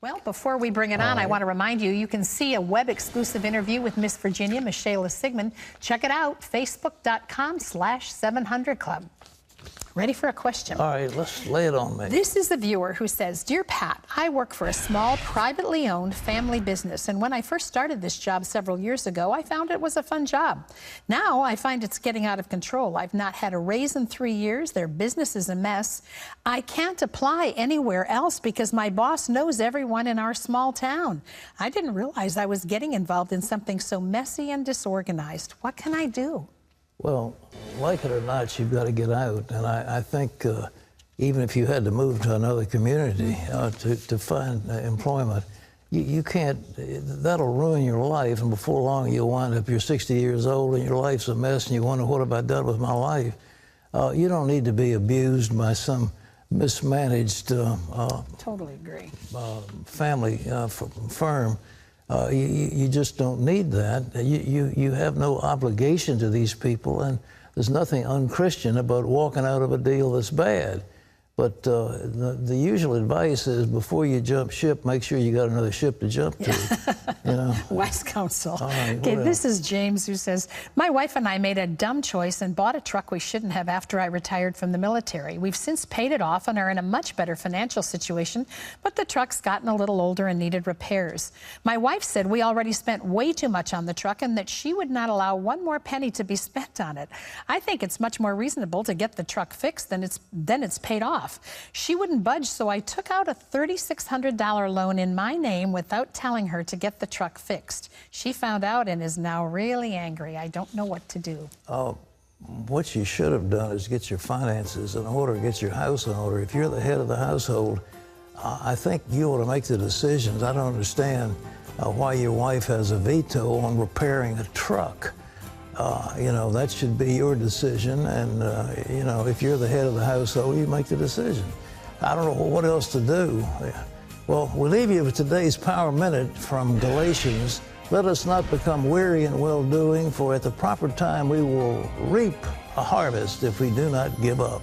Well, before we bring it on, I want to remind you, you can see a web-exclusive interview with Miss Virginia, Michaela Sigmund. Check it out, facebook.com/700club. Ready for a question? All right, let's lay it on me. This is the viewer who says, Dear Pat, I work for a small, privately owned family business, and when I first started this job several years ago, I found it was a fun job. Now I find it's getting out of control. I've not had a raise in 3 years. Their business is a mess. I can't apply anywhere else because my boss knows everyone in our small town. I didn't realize I was getting involved in something so messy and disorganized. What can I do? Well, like it or not, you've got to get out. And I think even if you had to move to another community to find employment, you can't, that'll ruin your life. And before long, you'll wind up, you're 60 years old and your life's a mess and you wonder, what have I done with my life? You don't need to be abused by some mismanaged totally agree. Family firm. You just don't need that. You have no obligation to these people, and there's nothing unchristian about walking out of a deal that's bad. But the usual advice is before you jump ship, make sure you got another ship to jump to. You know? Wise counsel. Right, okay, this is James who says, my wife and I made a dumb choice and bought a truck we shouldn't have after I retired from the military. We've since paid it off and are in a much better financial situation, but the truck's gotten a little older and needed repairs. My wife said we already spent way too much on the truck and that she would not allow one more penny to be spent on it. I think it's much more reasonable to get the truck fixed than it's paid off. She wouldn't budge, so I took out a $3,600 loan in my name without telling her to get the truck fixed. She found out and is now really angry. I don't know what to do. What you should have done is get your finances in order, get your house in order. If you're the head of the household, I think you ought to make the decisions. I don't understand why your wife has a veto on repairing a truck. You know, that should be your decision, and, you know, if you're the head of the household, you make the decision. I don't know what else to do. Well, we'll leave you with today's Power Minute from Galatians. Let us not become weary in well-doing, for at the proper time we will reap a harvest if we do not give up.